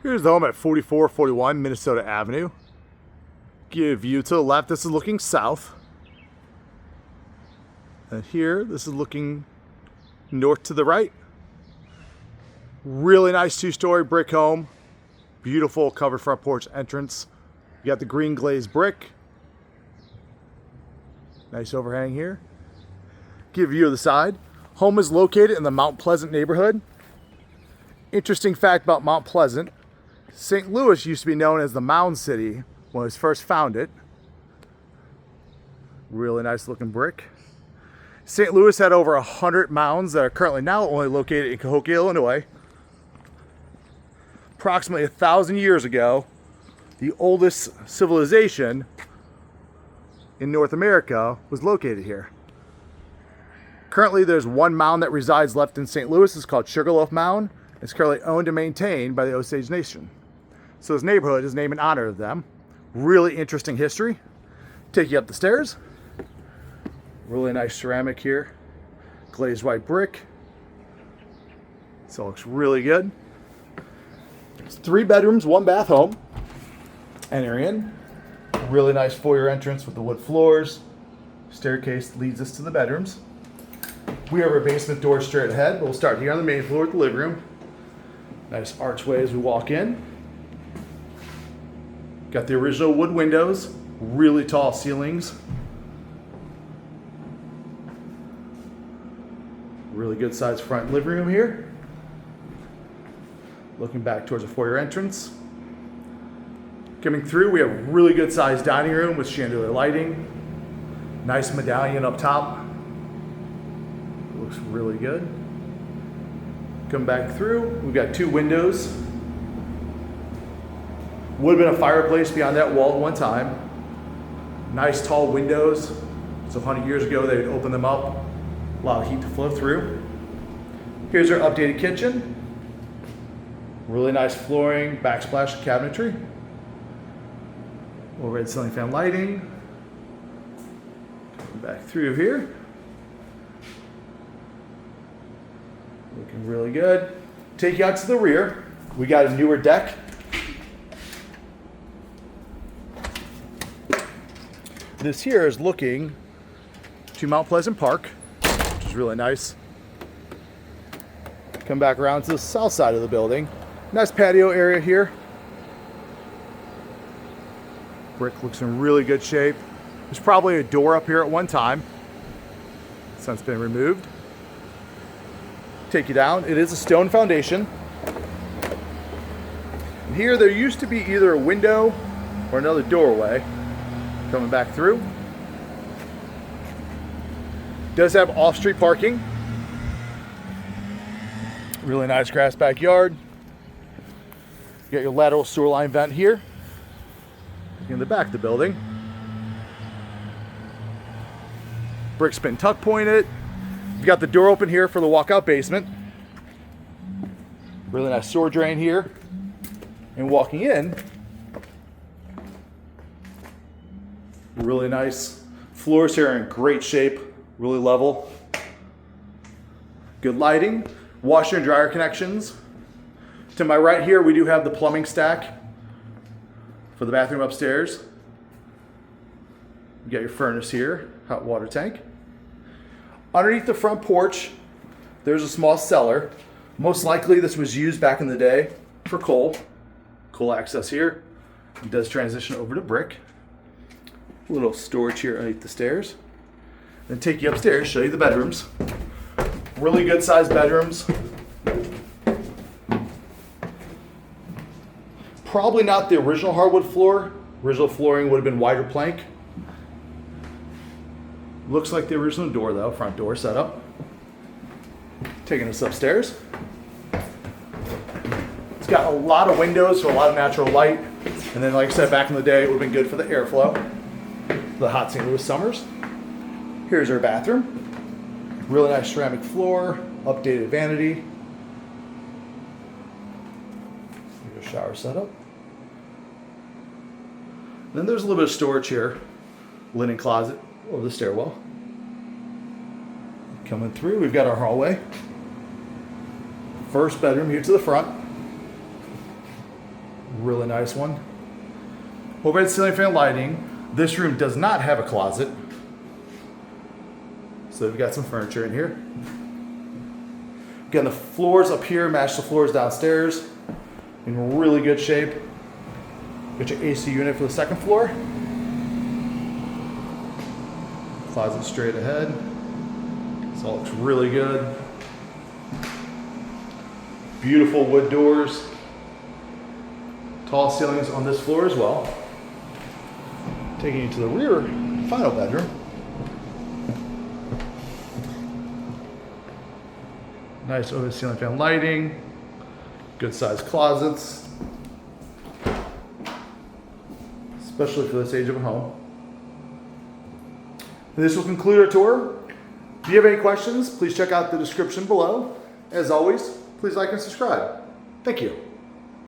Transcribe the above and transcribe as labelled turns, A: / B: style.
A: Here's the home at 4441 Minnesota Avenue. Give a view to the left. This is looking south. And here, this is looking north to the right. Really nice two-story brick home. Beautiful covered front porch entrance. You got the green glazed brick. Nice overhang here. Give a view of the side. Home is located in the Mount Pleasant neighborhood. Interesting fact about Mount Pleasant. St. Louis used to be known as the Mound City when it was first founded. Really nice looking brick. St. Louis had over 100 mounds that are currently now only located in Cahokia, Illinois. Approximately 1,000 years ago, the oldest civilization in North America was located here. Currently, there's one mound that resides left in St. Louis. It's called Sugarloaf Mound. It's currently owned and maintained by the Osage Nation. So this neighborhood is named in honor of them. Really interesting history. Take you up the stairs. Really nice ceramic here. Glazed white brick. So it looks really good. It's 3 bedrooms, 1 bath home. Enter in. Really nice foyer entrance with the wood floors. Staircase leads us to the bedrooms. We have our basement door straight ahead, but we'll start here on the main floor with the living room. Nice archway as we walk in. Got the original wood windows, really tall ceilings. Really good sized front living room here. Looking back towards the foyer entrance. Coming through, we have a really good sized dining room with chandelier lighting. Nice medallion up top. Looks really good. Come back through, we've got 2 windows. Would have been a fireplace beyond that wall at one time. Nice tall windows. So 100 years ago, they would open them up, allow heat to flow through. Here's our updated kitchen. Really nice flooring, backsplash cabinetry. Overhead ceiling fan lighting. Come back through here. Looking really good. Take you out to the rear. We got a newer deck. This here is looking to Mount Pleasant Park, which is really nice. Come back around to the south side of the building. Nice patio area here. Brick looks in really good shape. There's probably a door up here at one time. Since been removed. Take you down. It is a stone foundation. And here there used to be either a window or another doorway. Coming back through. Does have off-street parking. Really nice grass backyard. You got your lateral sewer line vent here. In the back of the building. Brick's been tuck pointed. You've got the door open here for the walkout basement. Really nice sewer drain here. And walking in, really nice floors here are in great shape, really level. Good lighting, washer and dryer connections. To my right here, we do have the plumbing stack for the bathroom upstairs. You got your furnace here, hot water tank. Underneath the front porch, there's a small cellar. Most likely this was used back in the day for coal. Coal access here. It does transition over to brick. A little storage here underneath the stairs. Then take you upstairs, show you the bedrooms. Really good sized bedrooms. Probably not the original hardwood floor. Original flooring would have been wider plank. Looks like the original door though, front door setup. Taking us upstairs. It's got a lot of windows, so a lot of natural light. And then like I said, back in the day, it would have been good for the airflow. The hot St. Louis summers. Here's our bathroom. Really nice ceramic floor, updated vanity. Here's your shower setup. Then there's a little bit of storage here. Linen closet over the stairwell. Coming through, we've got our hallway. First bedroom here to the front. Really nice one. Overhead ceiling fan lighting. This room does not have a closet. So we've got some furniture in here. Again, the floors up here match the floors downstairs. In really good shape. Got your AC unit for the second floor. Closet straight ahead. This all looks really good. Beautiful wood doors. Tall ceilings on this floor as well. Taking you to the rear, final bedroom. Nice overhead ceiling fan lighting. Good sized closets. Especially for this age of a home. And this will conclude our tour. If you have any questions, please check out the description below. As always, please like and subscribe. Thank you.